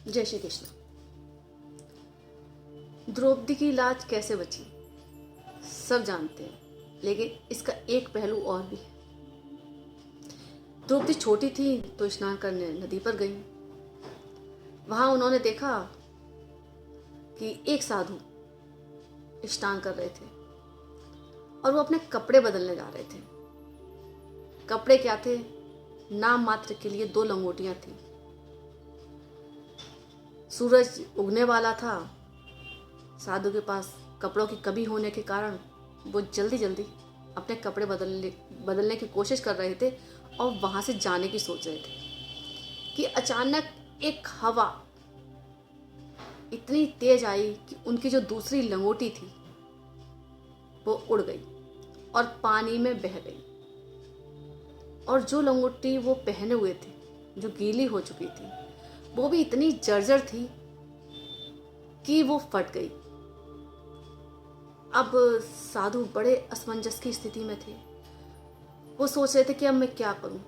जय श्री कृष्ण। द्रौपदी की लाज कैसे बची सब जानते हैं, लेकिन इसका एक पहलू और भी है। द्रौपदी छोटी थी तो स्नान करने नदी पर गई। वहां उन्होंने देखा कि एक साधु स्नान कर रहे थे और वो अपने कपड़े बदलने जा रहे थे। कपड़े क्या थे? नाम मात्र के लिए 2 लंगोटियां थी। सूरज उगने वाला था। साधु के पास कपड़ों की कमी होने के कारण वो जल्दी जल्दी अपने कपड़े बदलने की कोशिश कर रहे थे और वहां से जाने की सोच रहे थे कि अचानक एक हवा इतनी तेज आई कि उनकी जो दूसरी लंगोटी थी वो उड़ गई और पानी में बह गई। और जो लंगोटी वो पहने हुए थे, जो गीली हो चुकी थी, वो भी इतनी जर्जर थी कि वो फट गई। अब साधु बड़े असमंजस की स्थिति में थे। वो सोच रहे थे कि अब मैं क्या करूं,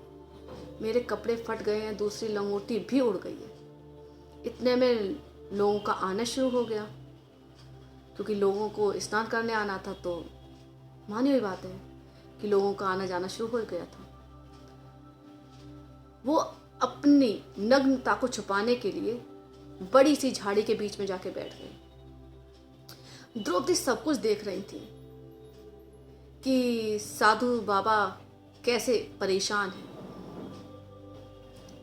मेरे कपड़े फट गए हैं, दूसरी लंगोटी भी उड़ गई है। इतने में लोगों का आना शुरू हो गया, क्योंकि लोगों को स्नान करने आना था, तो मानी हुई बात है कि लोगों का आना जाना शुरू हो गया था। वो अपनी नग्नता को छुपाने के लिए बड़ी सी झाड़ी के बीच में जाके बैठ गई। द्रौपदी सब कुछ देख रही थी कि साधु बाबा कैसे परेशान हैं।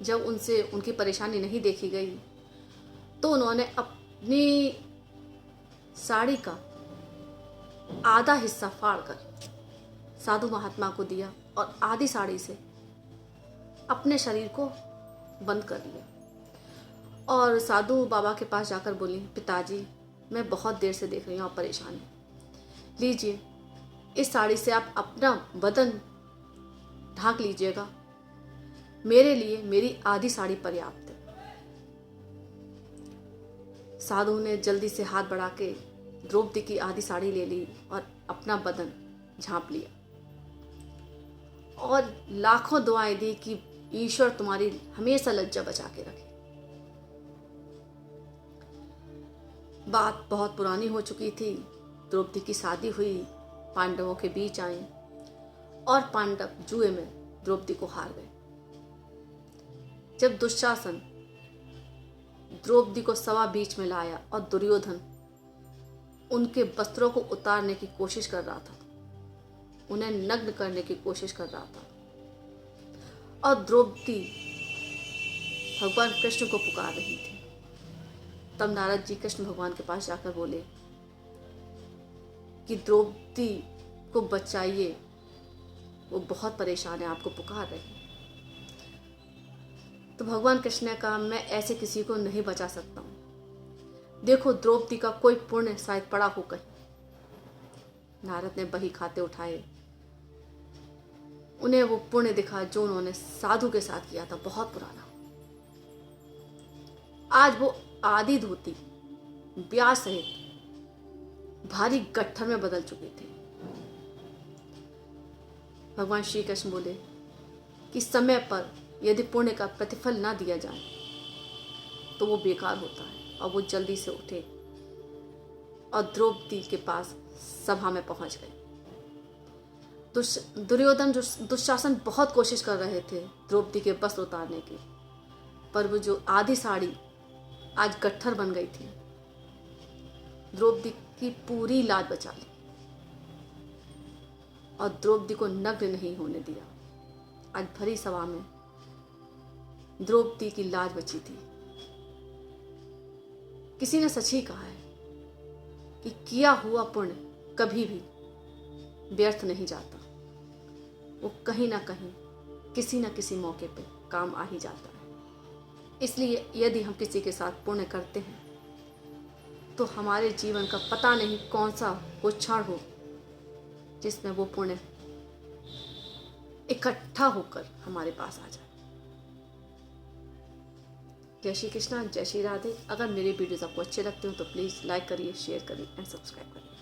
जब उनसे उनकी परेशानी नहीं देखी गई तो उन्होंने अपनी साड़ी का आधा हिस्सा फाड़कर साधु महात्मा को दिया और आधी साड़ी से अपने शरीर को बंद कर लिया। और साधु बाबा के पास जाकर बोली, पिताजी मैं बहुत देर से देख रही हूँ, आप परेशान हैं, लीजिए इस साड़ी से आप अपना बदन ढांक लीजिएगा, मेरे लिए मेरी आधी साड़ी पर्याप्त है। साधु ने जल्दी से हाथ बढ़ा के द्रौपदी की आधी साड़ी ले ली और अपना बदन झांप लिया और लाखों दुआएं दी कि ईश्वर तुम्हारी हमेशा लज्जा बचा के रखे। बात बहुत पुरानी हो चुकी थी। द्रौपदी की शादी हुई, पांडवों के बीच आई और पांडव जुए में द्रौपदी को हार गए। जब दुशासन द्रौपदी को सभा बीच में लाया और दुर्योधन उनके वस्त्रों को उतारने की कोशिश कर रहा था, उन्हें नग्न करने की कोशिश कर रहा था, और द्रौपदी भगवान कृष्ण को पुकार रही थी, तब नारद जी कृष्ण भगवान के पास जाकर बोले कि द्रौपदी को बचाइए, वो बहुत परेशान है, आपको पुकार रही है। तो भगवान कृष्ण ने कहा, मैं ऐसे किसी को नहीं बचा सकता हूं, देखो द्रौपदी का कोई पुण्य शायद पड़ा हो कहीं। नारद ने बही खाते उठाए, उन्हें वो पुण्य दिखा जो उन्होंने साधु के साथ किया था, बहुत पुराना। आज वो आधी धोती ब्याज सहित भारी गट्ठर में बदल चुके थे। भगवान श्री कृष्ण बोले कि समय पर यदि पुण्य का प्रतिफल ना दिया जाए तो वो बेकार होता है। और वो जल्दी से उठे और द्रौपदी के पास सभा में पहुंच गए। दुर्योधन दुशासन बहुत कोशिश कर रहे थे द्रौपदी के वस्त्र उतारने की, पर वो जो आधी साड़ी आज गट्ठर बन गई थी, द्रौपदी की पूरी लाज बचा ली और द्रौपदी को नग्न नहीं होने दिया। आज भरी सभा में द्रौपदी की लाज बची थी। किसी ने सच ही कहा है कि किया हुआ पुण्य कभी भी व्यर्थ नहीं जाता, वो कहीं ना कहीं किसी न किसी मौके पे काम आ ही जाता है। इसलिए यदि हम किसी के साथ पुण्य करते हैं तो हमारे जीवन का पता नहीं कौन सा वो क्षण हो जिसमें वो पुण्य इकट्ठा होकर हमारे पास आ जाए। जय श्री कृष्णा, जय श्री राधे। अगर मेरे वीडियोस आपको अच्छे लगते हो तो प्लीज़ लाइक करिए, शेयर करिए एंड सब्सक्राइब करिए।